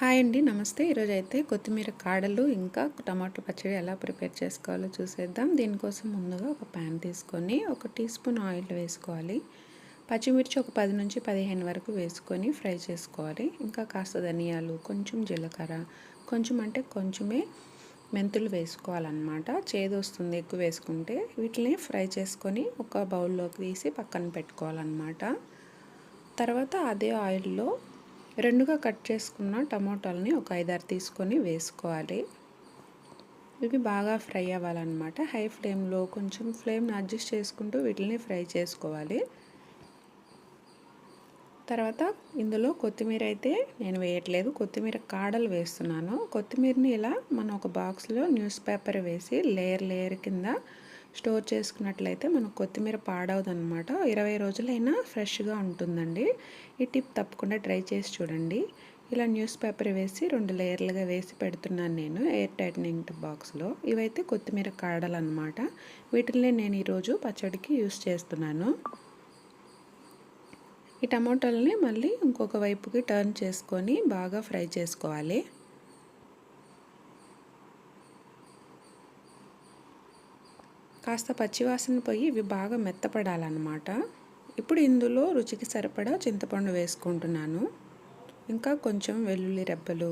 Hi అండి, నమస్తే. ఈరోజు అయితే కొత్తిమీర కాడలు ఇంకా టమాటో పచ్చడి ఎలా ప్రిపేర్ చేసుకోవాలో చూసేద్దాం. దీనికోసం ముందుగా ఒక ప్యాన్ తీసుకొని 1 టీ స్పూన్ ఆయిల్ వేసుకోవాలి. పచ్చిమిర్చి ఒక 10 నుంచి 15 వరకు వేసుకొని ఫ్రై చేసుకోవాలి. ఇంకా కాస్త ధనియాలు, కొంచెం జీలకర్ర, కొంచెం అంటే కొంచెమే మెంతులు వేసుకోవాలన్నమాట. చేదు వస్తుంది ఎక్కువ వేసుకుంటే. వీటిని ఫ్రై చేసుకొని ఒక బౌల్లోకి తీసి పక్కన పెట్టుకోవాలన్నమాట. తర్వాత అదే ఆయిల్లో రెండుగా కట్ చేసుకున్న టమోటాలని ఒక 5-6 తీసుకొని వేసుకోవాలి. ఇవి బాగా ఫ్రై అవ్వాలన్నమాట. హై ఫ్లేమ్లో కొంచెం ఫ్లేమ్ని అడ్జస్ట్ చేసుకుంటూ వీటిని ఫ్రై చేసుకోవాలి. తర్వాత ఇందులో కొత్తిమీర అయితే నేను వేయట్లేదు, కొత్తిమీర కాడలు వేస్తున్నాను. కొత్తిమీరని ఇలా మనం ఒక బాక్స్లో న్యూస్ పేపర్ వేసి లేయర్ కింద స్టోర్ చేసుకున్నట్లయితే మనకు కొత్తిమీర పాడవదనమాట. 20 రోజులైనా ఫ్రెష్గా ఉంటుందండి. ఈ టిప్ తప్పకుండా ట్రై చేసి చూడండి. ఇలా న్యూస్ పేపర్ వేసి 2 లేయర్లుగా వేసి పెడుతున్నాను నేను ఎయిర్ టైటనింగ్ బాక్స్లో. ఇవైతే కొత్తిమీర కాడలు అనమాట. వీటిని నేను ఈరోజు పచ్చడికి యూస్ చేస్తున్నాను. ఈ టమాటాలని మళ్ళీ ఇంకొక వైపుకి టర్న్ చేసుకొని బాగా ఫ్రై చేసుకోవాలి. కాస్త పచ్చివాసన పోయి ఇవి బాగా మెత్తపడాలన్నమాట. ఇప్పుడు ఇందులో రుచికి సరిపడా చింతపండు వేసుకుంటున్నాను. ఇంకా కొంచెం వెల్లుల్లి రెబ్బలు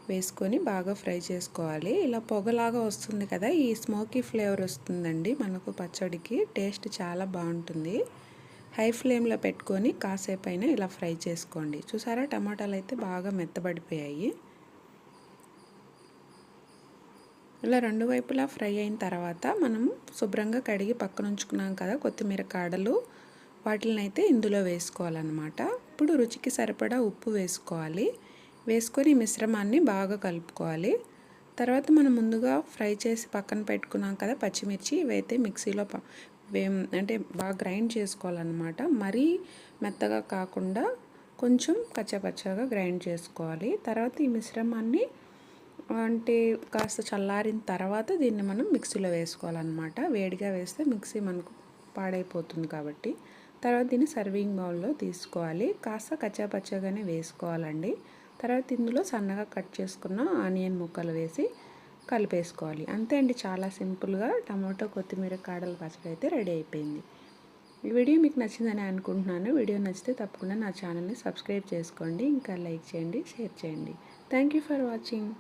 వేసుకొని బాగా ఫ్రై చేసుకోవాలి. ఇలా పొగలాగా వస్తుంది కదా, ఈ స్మోకీ ఫ్లేవర్ వస్తుందండి మనకు పచ్చడికి. టేస్ట్ చాలా బాగుంటుంది. హై ఫ్లేమ్లో పెట్టుకొని కాసేపు అయినా ఇలా ఫ్రై చేసుకోండి. చూసారా, టమాటాలు అయితే బాగా మెత్తబడిపోయాయి. ఇలా రెండు వైపులా ఫ్రై అయిన తర్వాత మనం శుభ్రంగా కడిగి పక్కన ఉంచుకున్నాం కదా కొత్తిమీర కాడలు, వాటిని అయితే ఇందులో వేసుకోవాలన్నమాట. ఇప్పుడు రుచికి సరిపడా ఉప్పు వేసుకోవాలి. వేసుకొని మిశ్రమాన్ని బాగా కలుపుకోవాలి. తర్వాత మనం ముందుగా ఫ్రై చేసి పక్కన పెట్టుకున్నాం కదా పచ్చిమిర్చి, ఇవైతే మిక్సీలో అంటే బాగా గ్రైండ్ చేసుకోవాలన్నమాట. మరీ మెత్తగా కాకుండా కొంచెం కచ్చాపచ్చాగా గ్రైండ్ చేసుకోవాలి. తర్వాత ఈ మిశ్రమాన్ని అంటే కాస్త చల్లారిన తర్వాత దీన్ని మనం మిక్సీలో వేసుకోవాలన్నమాట. వేడిగా వేస్తే మిక్సీ మనకు పాడైపోతుంది కాబట్టి. తర్వాత దీన్ని సర్వింగ్ బౌల్లో తీసుకోవాలి. కాస్త కచ్చాపచ్చాగానే వేసుకోవాలండి. తర్వాత ఇందులో సన్నగా కట్ చేసుకున్న ఆనియన్ ముక్కలు వేసి కలిపేసుకోవాలి. అంతే అండి, చాలా సింపుల్గా టమాటో కొత్తిమీర కాడల పచ్చడి అయితే రెడీ అయిపోయింది. ఈ వీడియో మీకు నచ్చిందని అనుకుంటున్నాను. వీడియో నచ్చితే తప్పకుండా నా ఛానల్ని సబ్స్క్రైబ్ చేసుకోండి. ఇంకా లైక్ చేయండి, షేర్ చేయండి. Thank you for watching.